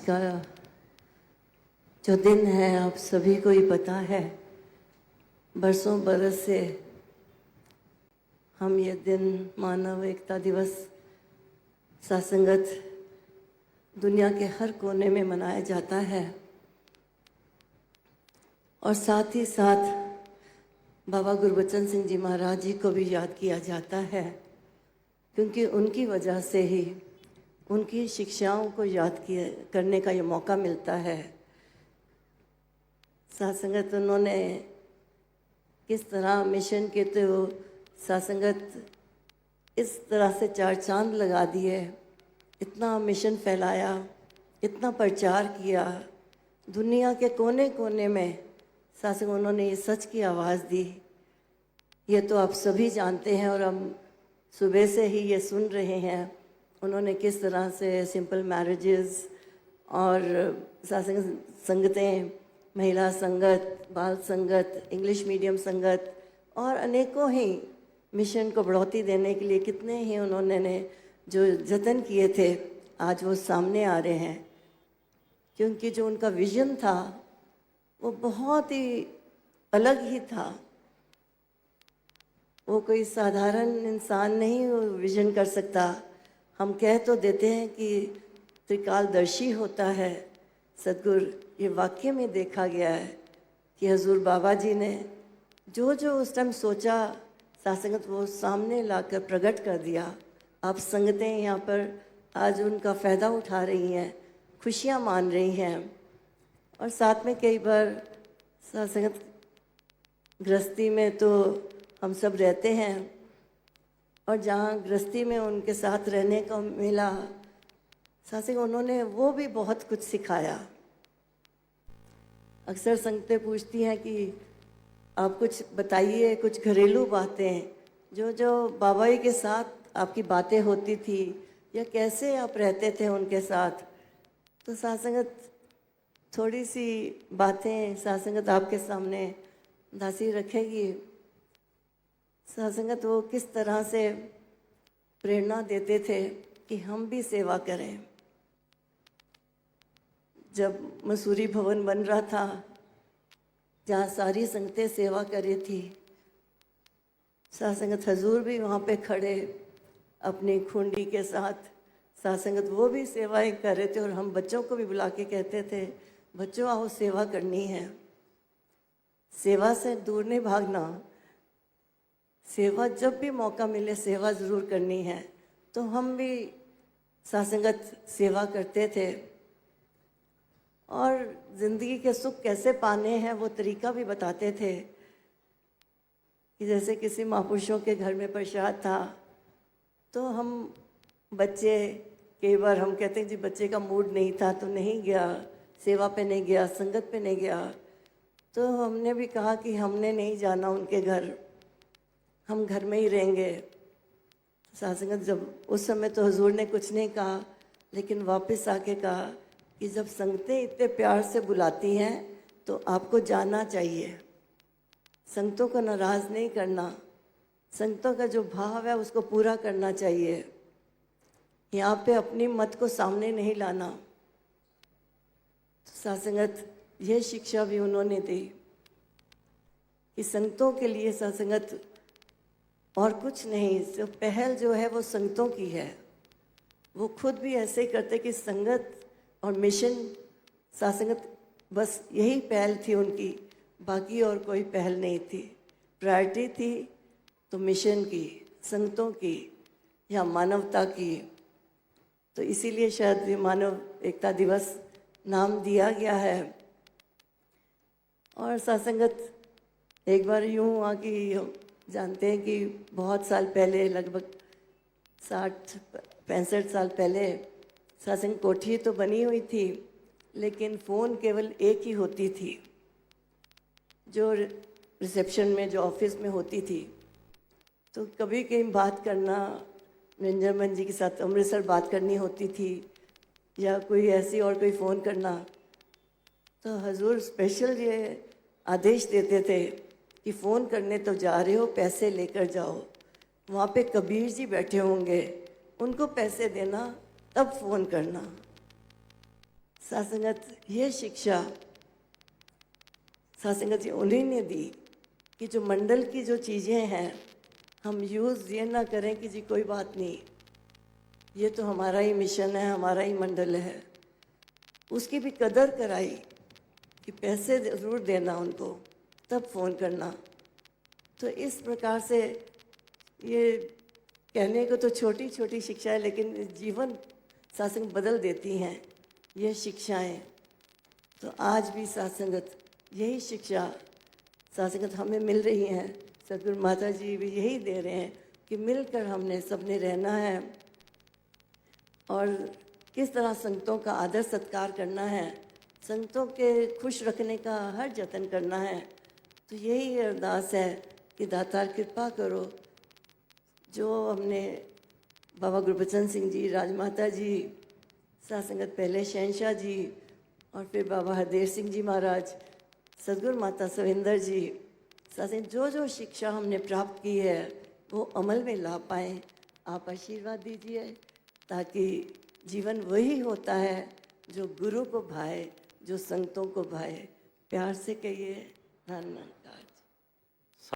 का जो दिन है आप सभी को ही पता है। बरसों बरस से हम ये दिन मानव एकता दिवस सत्संगत दुनिया के हर कोने में मनाया जाता है और साथ ही साथ बाबा गुरबचन सिंह जी महाराज जी को भी याद किया जाता है, क्योंकि उनकी वजह से ही उनकी शिक्षाओं को याद करने का ये मौका मिलता है। सत्संगत उन्होंने किस तरह मिशन के तो सत्संगत इस तरह से चार चांद लगा दिए, इतना मिशन फैलाया, इतना प्रचार किया, दुनिया के कोने कोने में सत्संग उन्होंने ये सच की आवाज़ दी। ये तो आप सभी जानते हैं और हम सुबह से ही ये सुन रहे हैं उन्होंने किस तरह से सिंपल मैरिजेस और सत्संग संगतें, महिला संगत, बाल संगत, इंग्लिश मीडियम संगत और अनेकों ही मिशन को बढ़ोतरी देने के लिए कितने ही उन्होंने जो जतन किए थे आज वो सामने आ रहे हैं। क्योंकि जो उनका विजन था वो बहुत ही अलग ही था। वो कोई साधारण इंसान नहीं वो विजन कर सकता। हम कह तो देते हैं कि त्रिकालदर्शी होता है सदगुरु, ये वाक्य में देखा गया है कि हजूर बाबा जी ने जो जो उस टाइम सोचा सत्संगत वो सामने लाकर प्रकट कर दिया। आप संगतें यहाँ पर आज उनका फ़ायदा उठा रही हैं, खुशियाँ मान रही हैं और साथ में कई बार सत्संगत गृहस्थी में तो हम सब रहते हैं और जहाँ गृहस्थी में उनके साथ रहने को मिला सत्संग उन्होंने वो भी बहुत कुछ सिखाया। अक्सर संगतें पूछती हैं कि आप कुछ बताइए, कुछ घरेलू बातें जो जो बाबा जी के साथ आपकी बातें होती थी या कैसे आप रहते थे उनके साथ। तो सत्संगत थोड़ी सी बातें सत्संगत आपके सामने दासी रखेगी। सत्संगत वो किस तरह से प्रेरणा देते थे कि हम भी सेवा करें। जब मसूरी भवन बन रहा था जहाँ सारी संगतें सेवा कर रही थी, सत्संगत हजूर भी वहाँ पे खड़े अपनी खुंडी के साथ सत्संगत वो भी सेवाएं कर रहे थे और हम बच्चों को भी बुला के कहते थे बच्चों आओ सेवा करनी है। सेवा से दूर नहीं भागना, सेवा जब भी मौका मिले सेवा ज़रूर करनी है। तो हम भी सत्संगत सेवा करते थे और ज़िंदगी के सुख कैसे पाने हैं वो तरीका भी बताते थे कि जैसे किसी महापुरुषों के घर में प्रसाद था तो हम बच्चे कई बार हम कहते हैं जी बच्चे का मूड नहीं था तो नहीं गया, सेवा पे नहीं गया, संगत पे नहीं गया। तो हमने भी कहा कि हमने नहीं जाना उनके घर, हम घर में ही रहेंगे। सत्संगत जब उस समय तो हुजूर ने कुछ नहीं कहा, लेकिन वापस आके कहा कि जब संगतें इतने प्यार से बुलाती हैं तो आपको जाना चाहिए, संगतों को नाराज़ नहीं करना, संगतों का जो भाव है उसको पूरा करना चाहिए। यहाँ पे अपनी मत को सामने नहीं लाना। सत्संगत ये शिक्षा भी उन्होंने दी कि संगतों के लिए सत्संगत और कुछ नहीं, जो पहल जो है वो संगतों की है। वो खुद भी ऐसे ही करते कि संगत और मिशन सत्संगत बस यही पहल थी उनकी, बाकी और कोई पहल नहीं थी। प्रायोरिटी थी तो मिशन की, संगतों की या मानवता की। तो इसीलिए शायद ये मानव एकता दिवस नाम दिया गया है। और सत्संगत एक बार यूँ हुआ कि जानते हैं कि बहुत साल पहले, लगभग 60-65 साल पहले सत्संग कोठी तो बनी हुई थी, लेकिन फ़ोन केवल एक ही होती थी जो रिसेप्शन में, जो ऑफिस में होती थी। तो कभी कहीं बात करना, निरंजन जी के साथ अमृतसर बात करनी होती थी या कोई ऐसी और कोई फ़ोन करना, तो हजूर स्पेशल ये आदेश देते थे कि फ़ोन करने तो जा रहे हो, पैसे लेकर जाओ। वहाँ पे कबीर जी बैठे होंगे, उनको पैसे देना तब फ़ोन करना। सासंगत ये शिक्षा सासंगत जी उन्हीं ने दी कि जो मंडल की जो चीज़ें हैं हम यूज़ ये ना करें कि जी कोई बात नहीं, ये तो हमारा ही मिशन है, हमारा ही मंडल है। उसकी भी कदर कराई कि पैसे ज़रूर देना उनको, तब फ़ोन करना। तो इस प्रकार से ये कहने को तो छोटी छोटी शिक्षा है, लेकिन जीवन सत्संग बदल देती हैं ये शिक्षाएं। तो आज भी सत्संगत यही शिक्षा सत्संगत हमें मिल रही हैं। सदगुरु माता जी भी यही दे रहे हैं कि मिलकर हमने सबने रहना है और किस तरह संतों का आदर सत्कार करना है, संतों के खुश रखने का हर जतन करना है। तो यही अरदास है कि दातार कृपा करो। जो हमने बाबा गुरबचन सिंह जी, राजमाता जी, सत्संगत पहले शहनशाह जी और फिर बाबा हरदेव सिंह जी महाराज, सदगुरु माता सविंदर जी, सत्संग जो जो शिक्षा हमने प्राप्त की है वो अमल में ला पाएँ। आप आशीर्वाद दीजिए ताकि जीवन वही होता है जो गुरु को भाए, जो संतों को भाए। प्यार से कहिए, धन्यवाद।